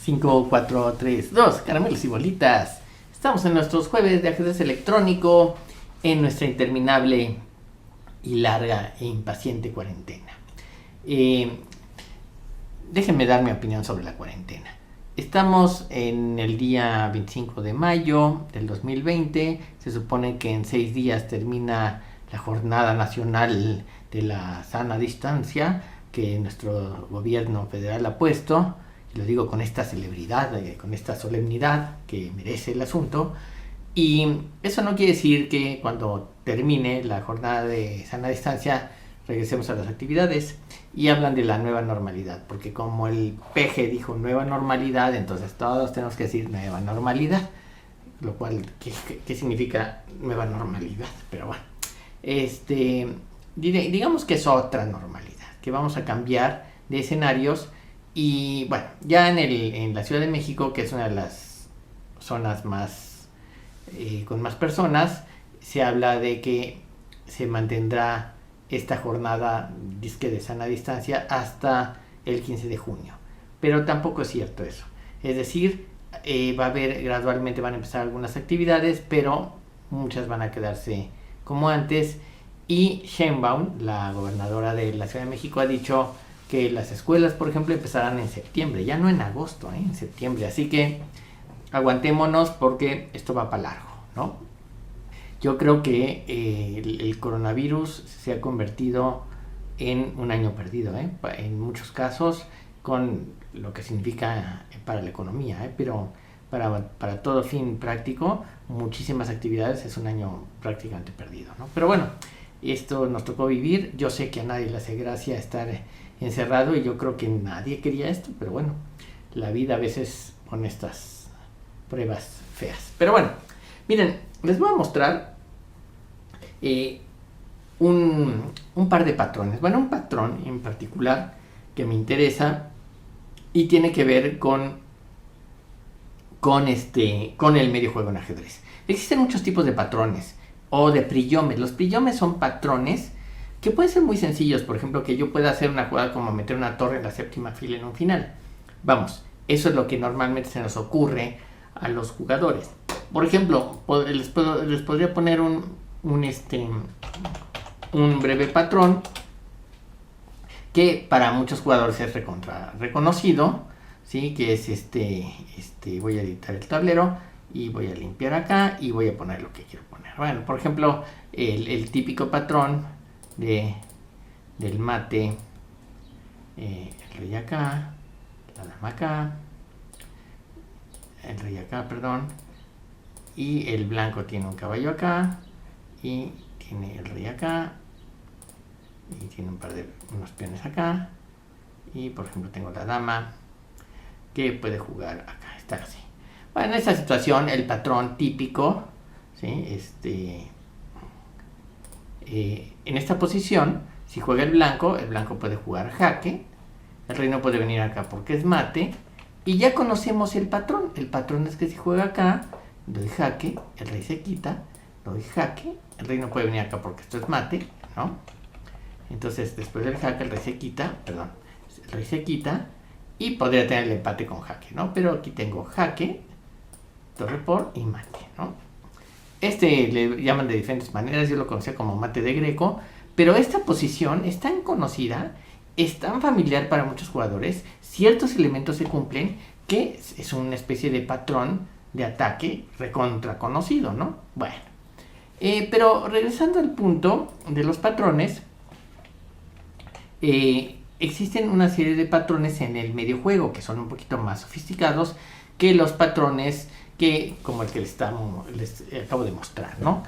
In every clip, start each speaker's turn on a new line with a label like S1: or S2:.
S1: 5, 4, 3, 2, caramelos y bolitas. Estamos en nuestros jueves de ajedrez electrónico en nuestra interminable y larga e impaciente cuarentena. Déjenme dar mi opinión sobre la cuarentena. Estamos en el día 25 de mayo del 2020. Se supone que en 6 días termina la Jornada Nacional de la Sana Distancia que nuestro gobierno federal ha puesto. Y lo digo con esta celebridad, con esta solemnidad que merece el asunto. Y eso no quiere decir que cuando termine la jornada de sana distancia regresemos a las actividades, y hablan de la nueva normalidad, porque como el PG dijo nueva normalidad, entonces todos tenemos que decir nueva normalidad, lo cual, ¿qué significa nueva normalidad? Pero bueno, digamos que es otra normalidad, que vamos a cambiar de escenarios. Y bueno, ya en la Ciudad de México, que es una de las zonas más con más personas, se habla de que se mantendrá esta jornada disque de sana distancia hasta el 15 de junio. Pero tampoco es cierto eso. Es decir, va a haber, gradualmente van a empezar algunas actividades, pero muchas van a quedarse como antes. Y Sheinbaum, la gobernadora de la Ciudad de México, ha dicho que las escuelas, por ejemplo, empezarán en septiembre, ya no en agosto, en septiembre. Así que aguantémonos porque esto va para largo, ¿no? Yo creo que el coronavirus se ha convertido en un año perdido, en muchos casos, con lo que significa para la economía, pero para todo fin práctico, muchísimas actividades, es un año prácticamente perdido, ¿no? Pero bueno, esto nos tocó vivir. Yo sé que a nadie le hace gracia estar encerrado y yo creo que nadie quería esto, pero bueno, la vida a veces pone estas pruebas feas. Pero bueno, miren, les voy a mostrar un par de patrones. Bueno, un patrón en particular que me interesa y tiene que ver con el medio juego en ajedrez. Existen muchos tipos de patrones o de prillomes. Los prillomes son patrones que pueden ser muy sencillos. Por ejemplo, que yo pueda hacer una jugada como meter una torre en la séptima fila en un final. Vamos, eso es lo que normalmente se nos ocurre a los jugadores. Por ejemplo, les podría poner un breve patrón que para muchos jugadores es reconocido, ¿sí? Que es voy a editar el tablero y voy a limpiar acá y voy a poner lo que quiero poner. Bueno, por ejemplo, el típico patrón del mate, el rey acá, la dama acá, el rey acá, perdón, y el blanco tiene un caballo acá y tiene el rey acá y tiene unos peones acá, y por ejemplo tengo la dama que puede jugar acá, está así. Bueno, en esta situación el patrón típico, ¿sí? En esta posición, si juega el blanco puede jugar jaque, el rey no puede venir acá porque es mate, y ya conocemos el patrón. El patrón es que si juega acá, doy jaque, el rey se quita, doy jaque, el rey no puede venir acá porque esto es mate, ¿no? Entonces después del jaque el rey se quita y podría tener el empate con jaque, ¿no? Pero aquí tengo jaque, torre por y mate, ¿no? Le llaman de diferentes maneras, yo lo conocía como mate de Greco, pero esta posición es tan conocida, es tan familiar para muchos jugadores, ciertos elementos se cumplen, que es una especie de patrón de ataque recontra conocido, ¿no? Bueno, pero regresando al punto de los patrones, existen una serie de patrones en el medio juego que son un poquito más sofisticados que los patrones como el que les acabo de mostrar, ¿no?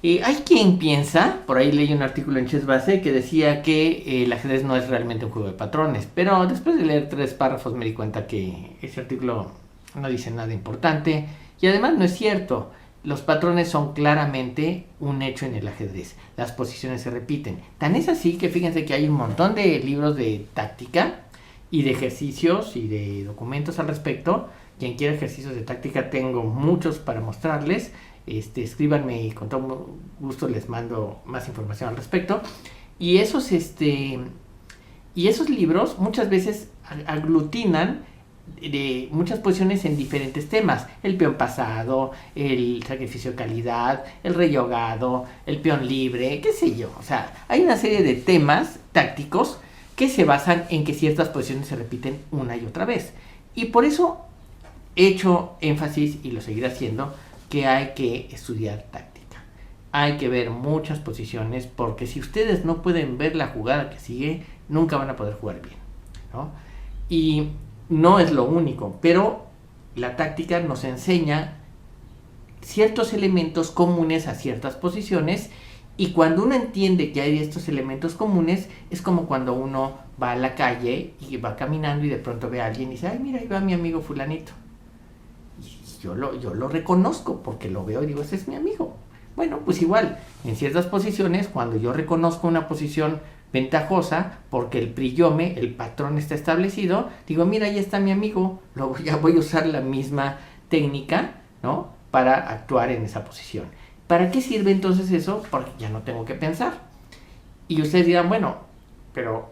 S1: Hay quien piensa, por ahí leí un artículo en ChessBase que decía que el ajedrez no es realmente un juego de patrones, pero después de leer 3 párrafos me di cuenta que ese artículo no dice nada importante y además no es cierto. Los patrones son claramente un hecho en el ajedrez. Las posiciones se repiten. Tan es así que fíjense que hay un montón de libros de táctica y de ejercicios y de documentos al respecto. Quien quiera ejercicios de táctica, tengo muchos para mostrarles. Escríbanme y con todo gusto les mando más información al respecto. Y esos libros muchas veces aglutinan de muchas posiciones en diferentes temas: el peón pasado, el sacrificio de calidad, el rey ahogado, el peón libre, qué sé yo. O sea, hay una serie de temas tácticos que se basan en que ciertas posiciones se repiten una y otra vez. Y por eso he hecho énfasis, y lo seguiré haciendo, que hay que estudiar táctica. Hay que ver muchas posiciones, porque si ustedes no pueden ver la jugada que sigue, nunca van a poder jugar bien, ¿no? Y no es lo único, pero la táctica nos enseña ciertos elementos comunes a ciertas posiciones, y cuando uno entiende que hay estos elementos comunes, es como cuando uno va a la calle y va caminando y de pronto ve a alguien y dice: ay, mira, ahí va mi amigo fulanito. Y yo lo reconozco porque lo veo y digo: ese es mi amigo. Bueno, pues igual, en ciertas posiciones, cuando yo reconozco una posición ventajosa porque el priyome, el patrón está establecido, digo: mira, ahí está mi amigo, luego ya voy a usar la misma técnica, ¿no?, para actuar en esa posición. ¿Para qué sirve entonces eso? Porque ya no tengo que pensar. Y ustedes dirán: bueno, pero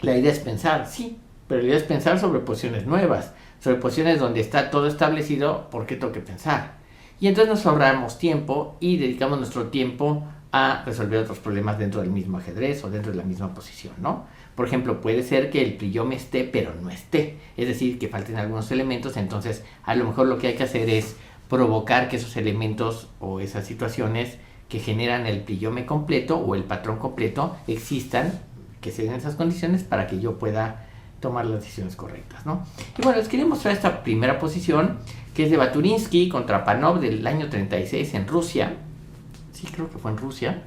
S1: la idea es pensar. Sí, pero la idea es pensar sobre posiciones nuevas, sobre posiciones donde está todo establecido. ¿Por qué tengo que pensar? Y entonces nos ahorramos tiempo y dedicamos nuestro tiempo a resolver otros problemas dentro del mismo ajedrez o dentro de la misma posición, ¿no? Por ejemplo, puede ser que el priyome esté pero no esté, es decir, que falten algunos elementos. Entonces a lo mejor lo que hay que hacer es provocar que esos elementos o esas situaciones que generan el priyome completo o el patrón completo existan, que se den esas condiciones para que yo pueda tomar las decisiones correctas, ¿no? Y bueno, les quería mostrar esta primera posición, que es de Baturinsky contra Panov del año 36 en Rusia. Sí, creo que fue en Rusia.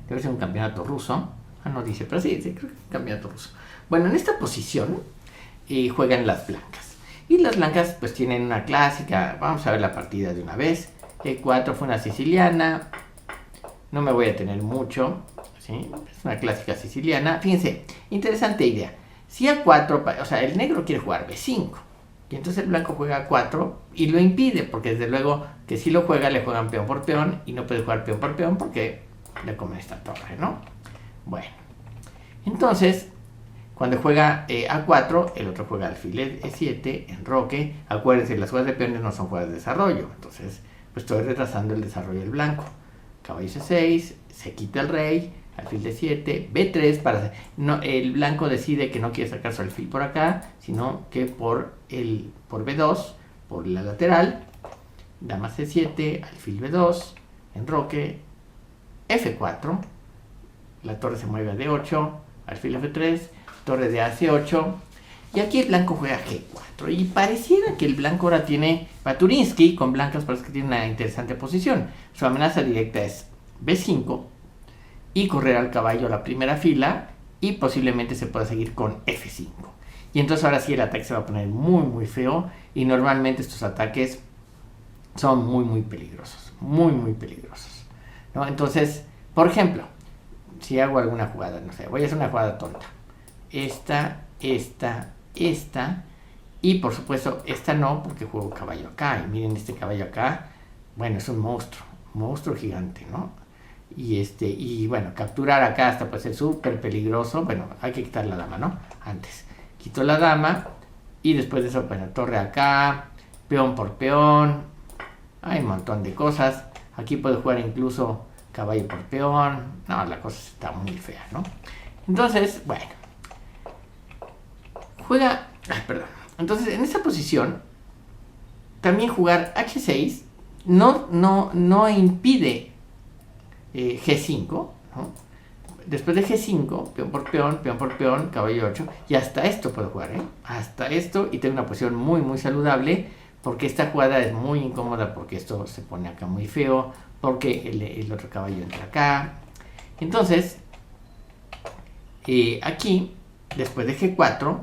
S1: Debe ser un campeonato ruso. Ah, no dice, pero sí, creo que es un campeonato ruso. Bueno, en esta posición juegan las blancas. Y las blancas pues tienen una clásica. Vamos a ver la partida de una vez. E4 fue una siciliana. No me voy a tener mucho, ¿sí? Es una clásica siciliana. Fíjense, interesante idea. Si A4, o sea, el negro quiere jugar B5. Y entonces el blanco juega A4 y lo impide, porque desde luego que si lo juega, le juegan peón por peón y no puede jugar peón por peón porque le comen esta torre, ¿no? Bueno, entonces cuando juega A4, el otro juega alfil E7, enroque. Acuérdense, las jugadas de peones no son jugadas de desarrollo, entonces pues estoy retrasando el desarrollo del blanco. Caballo C6, se quita el rey, alfil D7, B3, no, el blanco decide que no quiere sacar su alfil por acá, sino que por B2, por la lateral, dama C7, alfil B2, enroque, F4, la torre se mueve a D8, alfil F3, torre de AC8, y aquí el blanco juega G4, y pareciera que el blanco ahora tiene, Baturinsky con blancas parece que tiene una interesante posición. Su amenaza directa es B5 y correr al caballo a la primera fila, y posiblemente se pueda seguir con F5. Y entonces ahora sí el ataque se va a poner muy muy feo, y normalmente estos ataques son muy muy peligrosos, muy peligrosos, ¿no? Entonces, por ejemplo, si hago alguna jugada, no sé, voy a hacer una jugada tonta. Esta, y por supuesto esta no, porque juego caballo acá, y miren este caballo acá, bueno, es un monstruo gigante, ¿no? Y bueno, capturar acá hasta puede ser súper peligroso. Bueno, hay que quitar la dama, ¿no? Antes quito la dama, y después de eso, bueno, torre acá, peón por peón, hay un montón de cosas. Aquí puedo jugar incluso caballo por peón. No, la cosa está muy fea, ¿no? Entonces, bueno, juega, entonces en esta posición también jugar H6 no impide G5, ¿no? Después de G5, peón por peón, caballo 8, y hasta esto puedo jugar, hasta esto, y tengo una posición muy muy saludable, porque esta jugada es muy incómoda, porque esto se pone acá muy feo, porque el otro caballo entra acá. Entonces aquí, después de G4,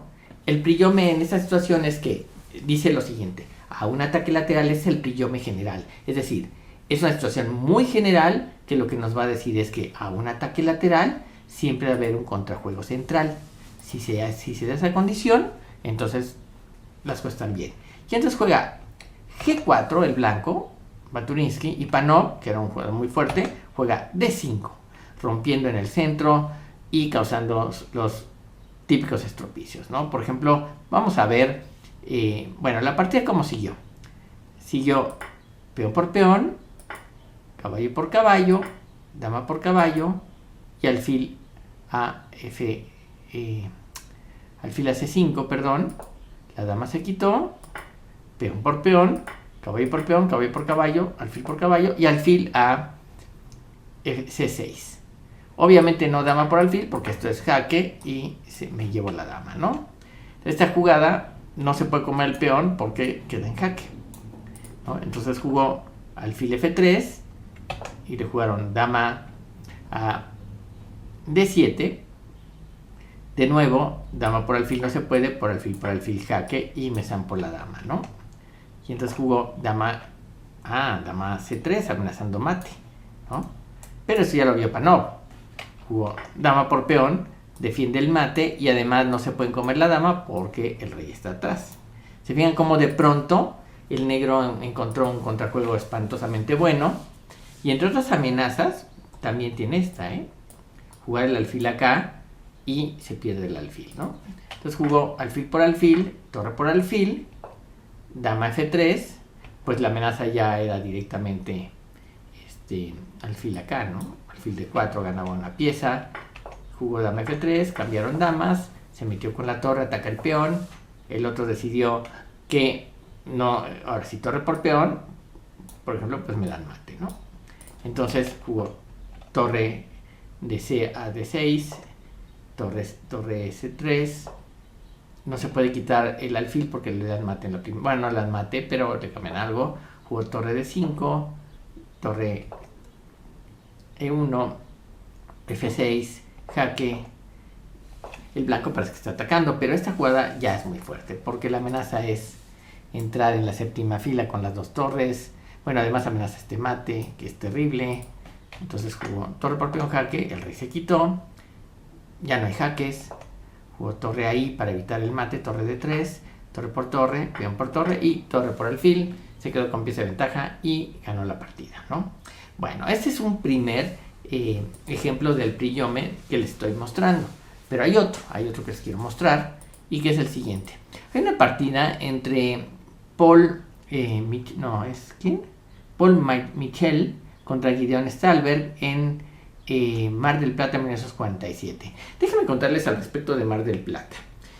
S1: el priyome en esta situación es que dice lo siguiente: a un ataque lateral es el priyome general, es decir, es una situación muy general, que lo que nos va a decir es que a un ataque lateral siempre va a haber un contrajuego central. Si se da esa condición, entonces las cosas están bien. Y entonces juega G4 el blanco, Baturinsky, y Panov, que era un jugador muy fuerte, juega D5, rompiendo en el centro y causando los típicos estropicios, ¿no? Por ejemplo, vamos a ver Bueno, la partida como siguió. Siguió peón por peón, caballo por caballo, dama por caballo y alfil a F, alfil a C5, perdón. La dama se quitó, peón por peón, caballo por peón, caballo por caballo, alfil por caballo y alfil a C6. Obviamente no dama por alfil porque esto es jaque y me llevo la dama, ¿no? Esta jugada no se puede comer el peón porque queda en jaque, ¿no? Entonces jugó alfil F3 y le jugaron dama a D7. De nuevo, dama por alfil no se puede, por alfil jaque y me zampó la dama, ¿no? Y entonces jugó dama a C3 amenazando mate, ¿no? Pero eso ya lo vio Panov. Jugó dama por peón, defiende el mate y además no se pueden comer la dama porque el rey está atrás. Se fijan cómo de pronto el negro encontró un contrajuego espantosamente bueno. Y entre otras amenazas, también tiene esta, jugar el alfil acá y se pierde el alfil, ¿no? Entonces jugó alfil por alfil, torre por alfil, dama F3, pues la amenaza ya era directamente alfil acá, ¿no? Alfil de 4 ganaba una pieza, jugó dama F3, cambiaron damas, se metió con la torre, ataca el peón, el otro decidió que no, ahora si torre por peón, por ejemplo, pues me dan mate, ¿no? Entonces jugó torre de C a D6, torre C3, no se puede quitar el alfil porque le dan mate en la primera, bueno, no le dan mate, pero le cambian algo, jugó torre D5, torre E1, F6, jaque, el blanco parece que está atacando, pero esta jugada ya es muy fuerte, porque la amenaza es entrar en la séptima fila con las dos torres, bueno, además amenaza este mate, que es terrible, entonces jugó torre por peón jaque, el rey se quitó, ya no hay jaques, jugó torre ahí para evitar el mate, torre de 3, torre por torre, peón por torre y torre por alfil, se quedó con pieza de ventaja y ganó la partida, ¿no? Bueno, este es un primer ejemplo del Prix-Yomme que les estoy mostrando, pero hay otro que les quiero mostrar y que es el siguiente. Hay una partida entre Paul Michel contra Gideon Stallberg en Mar del Plata en 1947. Déjenme contarles al respecto de Mar del Plata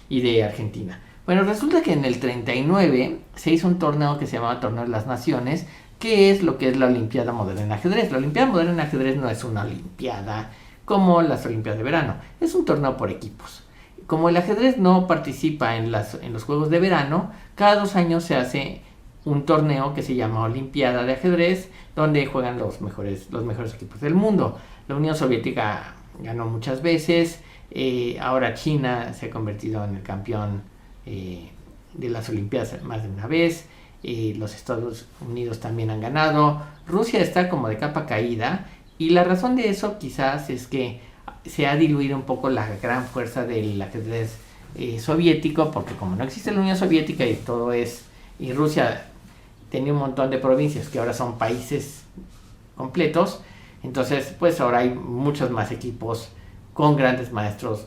S1: y de Argentina. Bueno, resulta que en el 39 se hizo un torneo que se llamaba Torneo de las Naciones, que es lo que es la Olimpiada Moderna en Ajedrez. La Olimpiada Moderna en Ajedrez no es una olimpiada como las Olimpiadas de verano, es un torneo por equipos. Como el ajedrez no participa en los Juegos de Verano, cada 2 años se hace un torneo que se llama Olimpiada de Ajedrez, donde juegan los mejores equipos del mundo. La Unión Soviética ganó muchas veces, ahora China se ha convertido en el campeón de las Olimpiadas más de una vez, los Estados Unidos también han ganado, Rusia está como de capa caída y la razón de eso quizás es que se ha diluido un poco la gran fuerza del ajedrez soviético, porque como no existe la Unión Soviética y Rusia tenía un montón de provincias que ahora son países completos, entonces pues ahora hay muchos más equipos con grandes maestros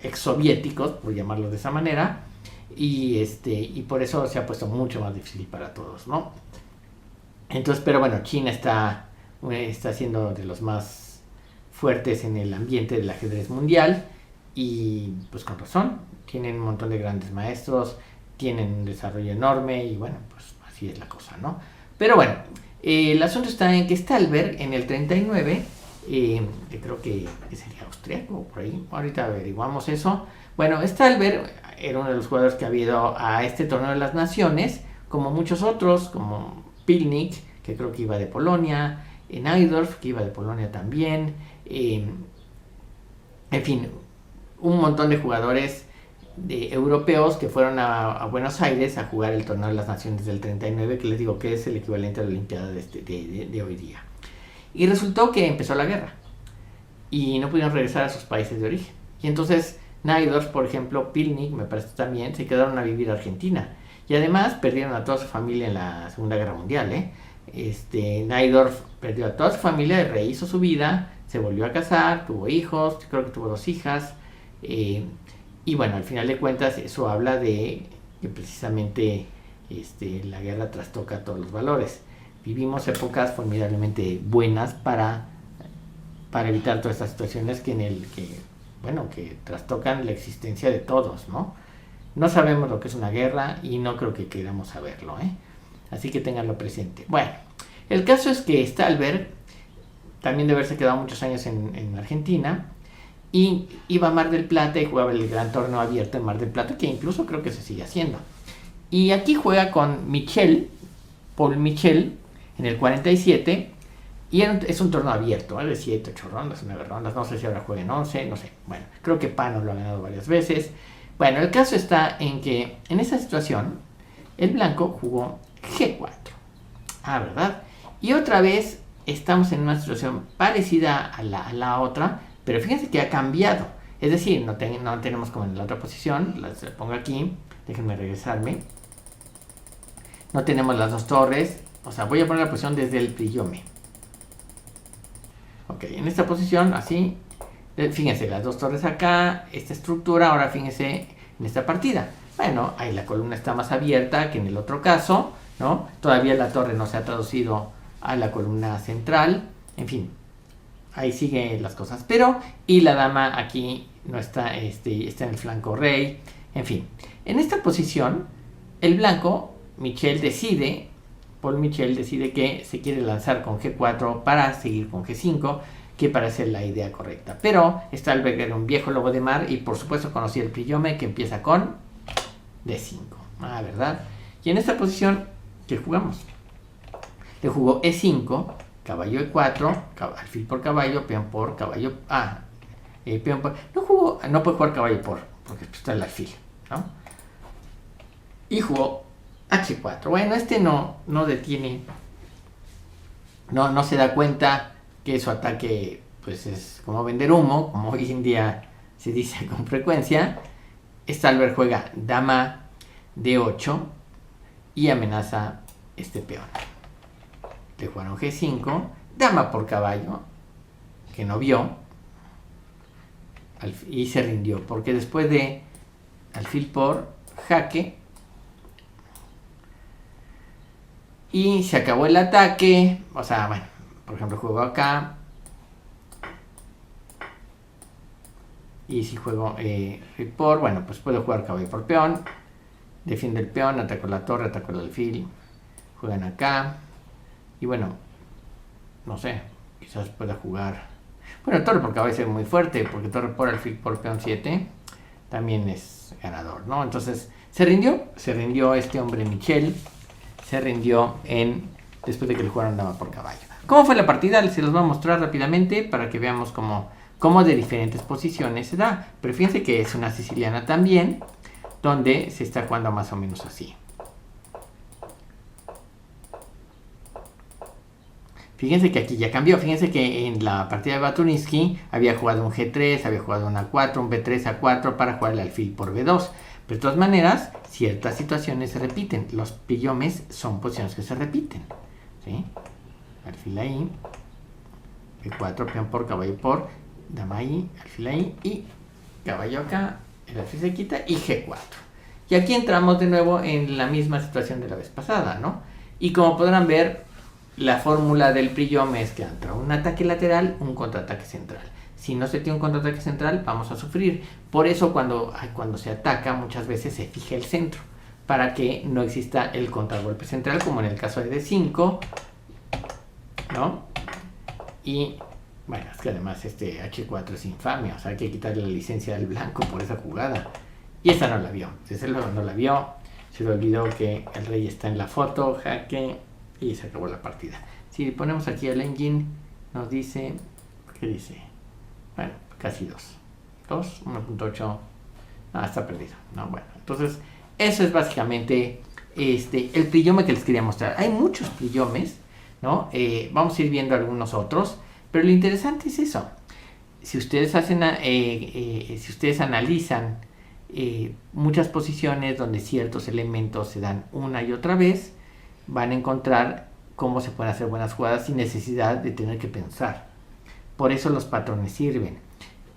S1: exsoviéticos, por llamarlo de esa manera, y por eso se ha puesto mucho más difícil para todos, ¿no? Entonces, pero bueno, China está siendo de los más fuertes en el ambiente del ajedrez mundial y pues con razón, tienen un montón de grandes maestros, tienen un desarrollo enorme y bueno, pues así es la cosa, ¿no? Pero bueno, el asunto está en que Stallberg en el 39, que creo que sería austriaco por ahí, ahorita averiguamos eso. Bueno, Stallberg era uno de los jugadores que había ido a este torneo de las naciones, como muchos otros, como Pilnik, que creo que iba de Polonia, Najdorf, que iba de Polonia también, en fin, un montón de jugadores europeos que fueron a Buenos Aires a jugar el torneo de las naciones del 39, que les digo que es el equivalente a la Olimpiada de hoy día. Y resultó que empezó la guerra y no pudieron regresar a sus países de origen. Y entonces Najdorf, por ejemplo, Pilnik, me parece también, se quedaron a vivir a Argentina. Y además perdieron a toda su familia en la Segunda Guerra Mundial, Najdorf perdió a toda su familia, rehizo su vida, se volvió a casar, tuvo hijos, creo que tuvo 2 hijas, y bueno, al final de cuentas eso habla de que precisamente la guerra trastoca todos los valores. Vivimos épocas formidablemente buenas para evitar todas estas situaciones que trastocan la existencia de todos, ¿no? No sabemos lo que es una guerra y no creo que queramos saberlo, ¿eh? Así que ténganlo presente. Bueno, el caso es que Stallberg también debe haberse quedado muchos años en Argentina y iba a Mar del Plata y jugaba el gran torneo abierto en Mar del Plata, que incluso creo que se sigue haciendo. Y aquí juega con Paul Michel, en el 47, y es un torneo abierto, de 7, 8 rondas, 9 rondas, no sé si ahora juega en 11, no sé. Bueno, creo que Panos lo ha ganado varias veces. Bueno, el caso está en que en esa situación el blanco jugó G4. ¿Verdad? Y otra vez estamos en una situación parecida a la otra, pero fíjense que ha cambiado. Es decir, no tenemos como en la otra posición, las pongo aquí, déjenme regresarme. No tenemos las dos torres, o sea, voy a poner la posición desde el Priyome. Ok, en esta posición, así, fíjense, las dos torres acá, esta estructura, ahora fíjense en esta partida. Bueno, ahí la columna está más abierta que en el otro caso, ¿no? Todavía la torre no se ha traducido a la columna central, en fin, ahí siguen las cosas, pero, y la dama aquí no está, está en el flanco rey, en fin. En esta posición, el blanco, Paul Michel decide que se quiere lanzar con G4 para seguir con G5, que parece la idea correcta. Pero Stallberg era un viejo lobo de mar y por supuesto conocía el Priyome, que empieza con D5, ¿verdad? Y en esta posición, ¿qué jugamos? Le jugó E5, caballo E4, alfil por caballo, peón por caballo, peón por, no puede jugar caballo porque está el alfil, ¿no? Y jugó H4. Bueno, no detiene, no se da cuenta que su ataque pues es como vender humo, como hoy en día se dice con frecuencia. Stallberg juega dama D8 y amenaza este peón. Le jugaron G5, dama por caballo, que no vio, y se rindió, porque después de alfil por jaque, y se acabó el ataque, o sea, bueno, por ejemplo, juego acá, y si juego rey por, bueno, pues puedo jugar caballo por peón, defiende el peón, ataco la torre, ataco el alfil, juegan acá, y bueno, no sé, quizás pueda jugar, bueno, torre por caballo es muy fuerte, porque torre por alfil por peón 7, también es ganador, ¿no? Entonces, se rindió este hombre Michel, se rindió después de que le jugaron dama por caballo. ¿Cómo fue la partida? Se los voy a mostrar rápidamente para que veamos cómo de diferentes posiciones se da. Pero fíjense que es una siciliana también, donde se está jugando más o menos así. Fíjense que aquí ya cambió. Fíjense que en la partida de Baturinsky había jugado un G3, había jugado un A4, un B3, A4 para jugar el alfil por B2. Pero de todas maneras, ciertas situaciones se repiten. Los pillomes son posiciones que se repiten, ¿sí? Alfil ahí, B4, peón por, caballo por, dama ahí, alfil ahí y caballo acá, el alfil se quita y G4. Y aquí entramos de nuevo en la misma situación de la vez pasada, ¿no? Y como podrán ver, la fórmula del Priyome es que entra un ataque lateral, un contraataque central. Si no se tiene un contraataque central, vamos a sufrir. Por eso cuando se ataca, muchas veces se fija el centro, para que no exista el contragolpe central, como en el caso de D5, ¿no? Y, bueno, es que además este H4 es infame, o sea, hay que quitarle la licencia al blanco por esa jugada. Y esta no la vio, desde luego no la vio, se le olvidó que el rey está en la foto, jaque, y se acabó la partida. Si ponemos aquí el engine, nos dice, ¿qué dice? Bueno, casi 2, 1.8, está perdido, no, bueno, entonces eso es básicamente el Priyome que les quería mostrar. Hay muchos Priyomes, ¿no? Vamos a ir viendo algunos otros, pero lo interesante es eso. Si ustedes analizan muchas posiciones donde ciertos elementos se dan una y otra vez, van a encontrar cómo se pueden hacer buenas jugadas sin necesidad de tener que pensar. Por eso los patrones sirven.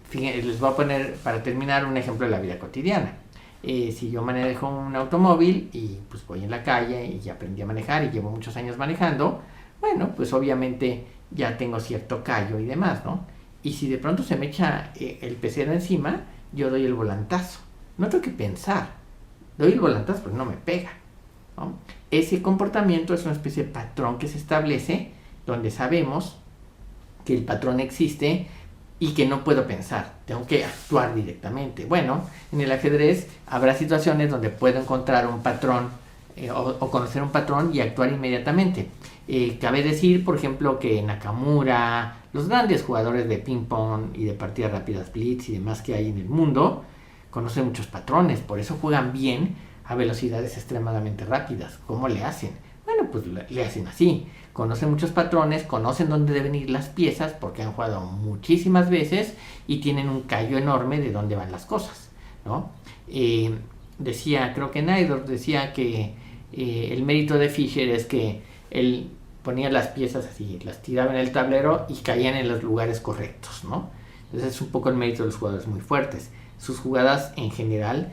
S1: Fíjense, les voy a poner para terminar un ejemplo de la vida cotidiana. Si yo manejo un automóvil y pues voy en la calle y ya aprendí a manejar y llevo muchos años manejando, bueno, pues obviamente ya tengo cierto callo y demás, ¿no? Y si de pronto se me echa el pecero encima, yo doy el volantazo. No tengo que pensar, doy el volantazo porque no me pega, ¿no? Ese comportamiento es una especie de patrón que se establece donde sabemos que el patrón existe y que no puedo pensar, tengo que actuar directamente. Bueno, en el ajedrez habrá situaciones donde puedo encontrar un patrón o conocer un patrón y actuar inmediatamente. Cabe decir, por ejemplo, que Nakamura, los grandes jugadores de ping pong y de partidas rápidas blitz y demás que hay en el mundo, conocen muchos patrones, por eso juegan bien a velocidades extremadamente rápidas. ¿Cómo le hacen? Bueno, pues le hacen así. Conocen muchos patrones, conocen dónde deben ir las piezas porque han jugado muchísimas veces y tienen un callo enorme de dónde van las cosas, ¿no? Decía, creo que Naidorf decía que el mérito de Fischer es que él ponía las piezas así, las tiraba en el tablero y caían en los lugares correctos, ¿no? Entonces es un poco el mérito de los jugadores muy fuertes. Sus jugadas en general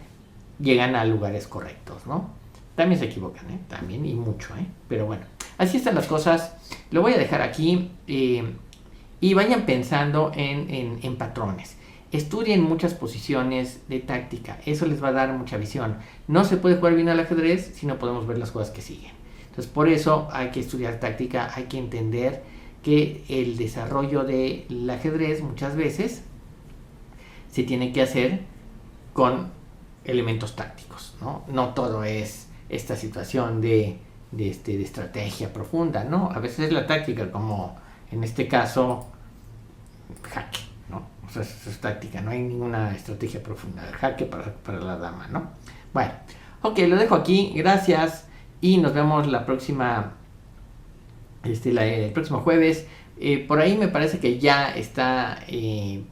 S1: llegan a lugares correctos, ¿no? También se equivocan, también y mucho, pero bueno, así están las cosas. Lo voy a dejar aquí y vayan pensando en patrones. Estudien muchas posiciones de táctica, eso les va a dar mucha visión. No se puede jugar bien al ajedrez si no podemos ver las cosas que siguen. Entonces por eso hay que estudiar táctica, hay que entender que el desarrollo del ajedrez muchas veces se tiene que hacer con elementos tácticos, ¿no? No todo es esta situación de estrategia profunda, ¿no? A veces es la táctica, como en este caso, jaque, ¿no? O sea, es táctica, no hay ninguna estrategia profunda. El jaque para la dama, ¿no? Bueno, ok, lo dejo aquí, gracias y nos vemos la próxima, el próximo jueves. Por ahí me parece que ya está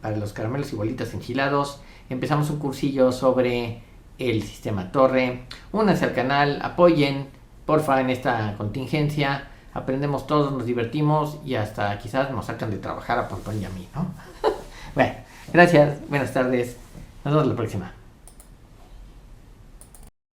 S1: para los caramelos y bolitas enchilados. Empezamos un cursillo sobre el sistema torre. Únanse al canal, apoyen, porfa, en esta contingencia. Aprendemos todos, nos divertimos y hasta quizás nos sacan de trabajar a Pontón y a mí, ¿no? Bueno, gracias, buenas tardes. Nos vemos la próxima.